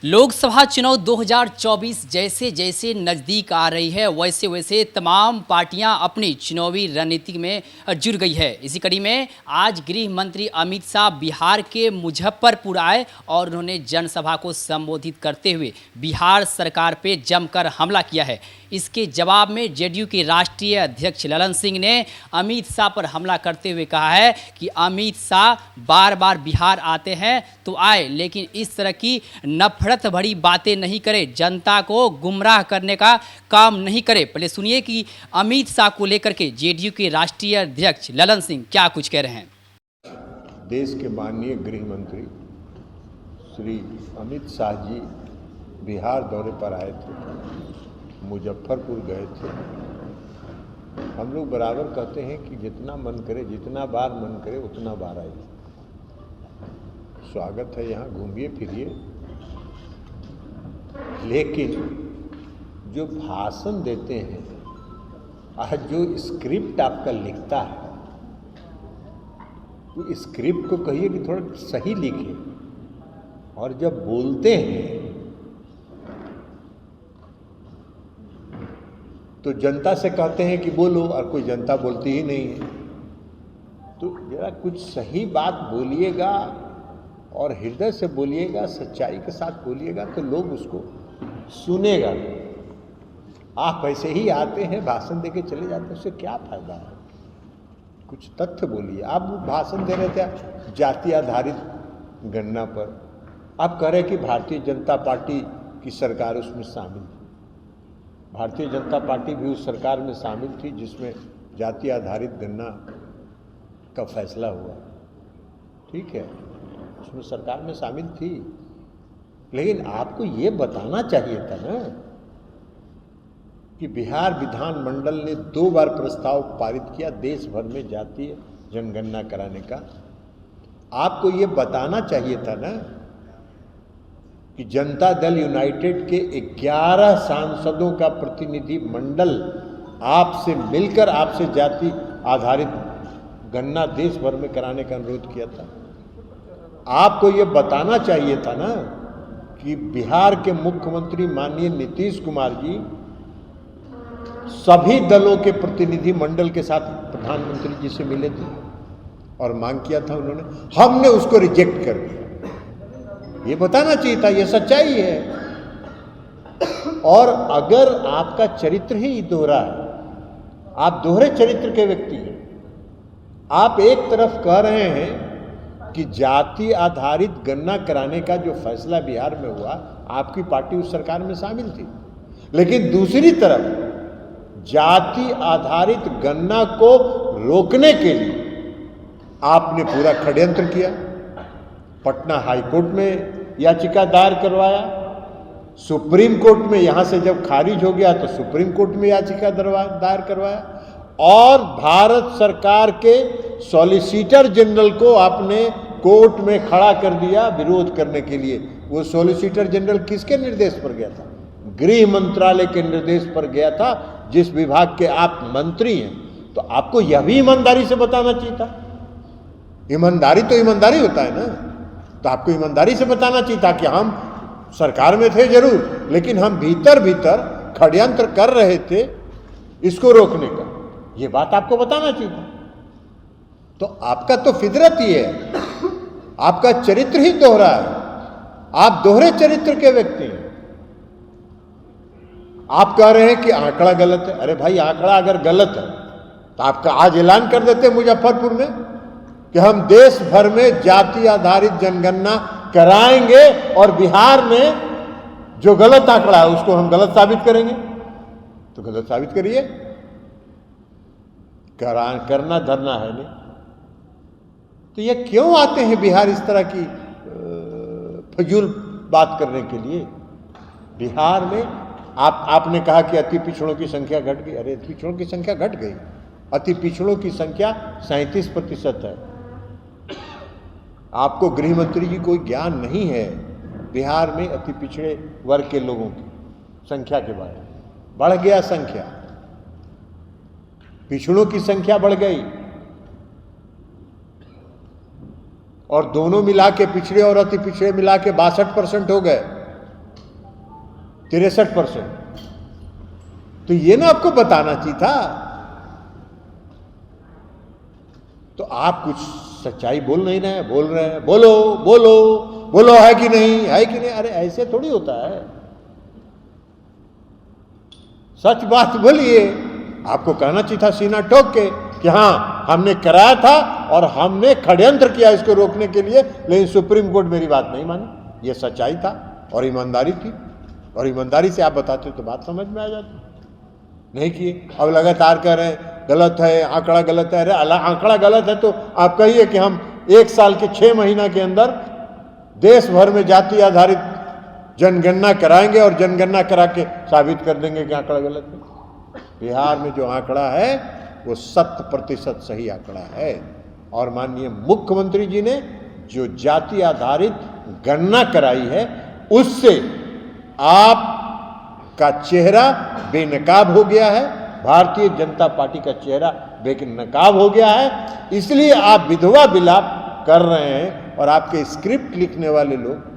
लोकसभा चुनाव 2024 जैसे जैसे नज़दीक आ रही है वैसे वैसे तमाम पार्टियां अपनी चुनावी रणनीति में जुड़ गई है। इसी कड़ी में आज गृह मंत्री अमित शाह बिहार के मुजफ्फरपुर आए और उन्होंने जनसभा को संबोधित करते हुए बिहार सरकार पे जमकर हमला किया है। इसके जवाब में जेडीयू के राष्ट्रीय अध्यक्ष ललन सिंह ने अमित शाह पर हमला करते हुए कहा है कि अमित शाह बार बार बिहार आते हैं तो आए, लेकिन इस तरह की नफरत भरी बातें नहीं करे, जनता को गुमराह करने का काम नहीं करे। पहले सुनिए कि अमित शाह को लेकर के जेडीयू के राष्ट्रीय अध्यक्ष ललन सिंह क्या कुछ कह रहे हैं। देश के माननीय गृह मंत्री श्री अमित शाह जी बिहार दौरे पर आए थे, मुजफ्फरपुर गए थे। हम लोग बराबर कहते हैं कि जितना मन करे, जितना बार मन करे उतना बार आइए। स्वागत है, यहाँ घूमिए फिरिए, लेकिन जो भाषण देते हैं, आज जो स्क्रिप्ट आपका लिखता है, तो स्क्रिप्ट को कहिए कि थोड़ा सही लिखे, और जब बोलते हैं तो जनता से कहते हैं कि बोलो, और कोई जनता बोलती ही नहीं है। तो जरा कुछ सही बात बोलिएगा और हृदय से बोलिएगा, सच्चाई के साथ बोलिएगा, तो लोग उसको सुनेगा। आप ऐसे ही आते हैं, भाषण देके चले जाते हैं, उससे क्या फायदा है? कुछ तथ्य बोलिए। आप भाषण दे रहे थे जाति आधारित गणना पर, आप कह रहे कि भारतीय जनता पार्टी की सरकार उसमें शामिल थी। भारतीय जनता पार्टी भी उस सरकार में शामिल थी जिसमें जाति आधारित गणना का फैसला हुआ, ठीक है, उसमें सरकार में शामिल थी। लेकिन आपको ये बताना चाहिए था ना कि बिहार विधानमंडल ने 2 बार प्रस्ताव पारित किया देश भर में जातीय जनगणना कराने का। आपको ये बताना चाहिए था ना कि जनता दल यूनाइटेड के 11 सांसदों का प्रतिनिधि मंडल आपसे मिलकर आपसे जाति आधारित गणना देश भर में कराने का अनुरोध किया था। आपको ये बताना चाहिए था ना कि बिहार के मुख्यमंत्री माननीय नीतीश कुमार जी सभी दलों के प्रतिनिधि मंडल के साथ प्रधानमंत्री जी से मिले थे और मांग किया था उन्होंने, हमने उसको रिजेक्ट कर दिया। ये बताना चाहिए था, ये सच्चाई है। और अगर आपका चरित्र ही दोहरा है, आप दोहरे चरित्र के व्यक्ति हैं, आप एक तरफ कह रहे हैं कि जाति आधारित गणना कराने का जो फैसला बिहार में हुआ, आपकी पार्टी उस सरकार में शामिल थी, लेकिन दूसरी तरफ जाति आधारित गणना को रोकने के लिए आपने पूरा षड्यंत्र किया। पटना हाई कोर्ट में याचिका दायर करवाया, सुप्रीम कोर्ट में, यहां से जब खारिज हो गया तो सुप्रीम कोर्ट में याचिका दायर करवाया, और भारत सरकार के सॉलिसिटर जनरल को आपने कोर्ट में खड़ा कर दिया विरोध करने के लिए। वो सॉलिसिटर जनरल किसके निर्देश पर गया था? गृह मंत्रालय के निर्देश पर गया था, जिस विभाग के आप मंत्री हैं। तो आपको यह भी ईमानदारी से बताना चाहिए था। ईमानदारी तो ईमानदारी होता है ना, तो आपको ईमानदारी से बताना चाहिए था कि हम सरकार में थे जरूर, लेकिन हम भीतर भीतर षड्यंत्र कर रहे थे इसको रोकने का। ये बात आपको बताना चाहिए था। तो आपका तो फितरत ही है, आपका चरित्र ही दोहरा है, आप दोहरे चरित्र के व्यक्ति हैं। आप कह रहे हैं कि आंकड़ा गलत है। अरे भाई, आंकड़ा अगर गलत है तो आपका आज ऐलान कर देते मुजफ्फरपुर में कि हम देश भर में जाति आधारित जनगणना कराएंगे और बिहार में जो गलत आंकड़ा है उसको हम गलत साबित करेंगे। तो गलत साबित करिए, करना धरना है नहीं। तो ये क्यों आते हैं बिहार इस तरह की फजूल बात करने के लिए? बिहार में आपने कहा कि अति पिछड़ों की संख्या घट गई। अरे, अति पिछड़ों की संख्या घट गई, अति पिछड़ों की संख्या 37% है। आपको गृह मंत्री जी कोई ज्ञान नहीं है बिहार में अति पिछड़े वर्ग के लोगों की संख्या के बारे में। बढ़ गया संख्या, पिछड़ों की संख्या बढ़ गई, और दोनों मिला के पिछड़े और अति पिछड़े मिला के 62% हो गए। 63%। तो ये ना आपको बताना चाहिए था। तो आप कुछ सच्चाई बोल नहीं रहे हैं, बोल रहे हैं बोलो बोलो बोलो, है कि नहीं, है कि नहीं। अरे ऐसे थोड़ी होता है, सच बात बोलिए। आपको कहना चाहिए था सीना ठोक के कि हाँ हमने कराया था और हमने षड्यंत्र किया इसको रोकने के लिए, लेकिन सुप्रीम कोर्ट मेरी बात नहीं मानी। ये सच्चाई था और ईमानदारी थी, और ईमानदारी से आप बताते तो बात समझ में आ जाती। नहीं किए, अब लगातार कह रहे हैं गलत है, आंकड़ा गलत है। अरे आंकड़ा गलत है तो आप कहिए कि हम 1 साल के 6 महीना के अंदर देश भर में जाति आधारित जनगणना कराएंगे और जनगणना करा के साबित कर देंगे कि आंकड़ा गलत है। बिहार में जो आंकड़ा है वो 100% सही आंकड़ा है। और माननीय मुख्यमंत्री जी ने जो जाति आधारित गणना कराई है उससे आप का चेहरा बेनकाब हो गया है, भारतीय जनता पार्टी का चेहरा बेनकाब हो गया है। इसलिए आप विधवा विलाप कर रहे हैं और आपके स्क्रिप्ट लिखने वाले लोग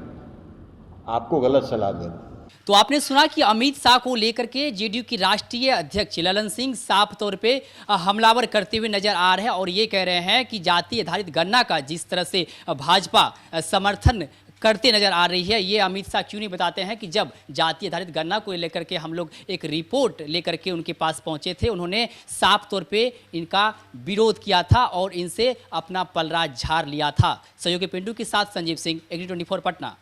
आपको गलत सलाह दे रहे हैं। तो आपने सुना कि अमित शाह को लेकर के जेडीयू की राष्ट्रीय अध्यक्ष ललन सिंह साफ तौर पे हमलावर करते हुए नजर आ रहे हैं और ये कह रहे हैं कि जाति आधारित गणना का जिस तरह से भाजपा समर्थन करते नजर आ रही है, ये अमित शाह क्यों नहीं बताते हैं कि जब जाति आधारित गणना को लेकर के हम लोग एक रिपोर्ट लेकर के उनके पास पहुंचे थे, उन्होंने साफ तौर पे इनका विरोध किया था और इनसे अपना पलराज झाड़ लिया था। सहयोगी पिंटू के साथ संजीव सिंह, एग्री 24 पटना।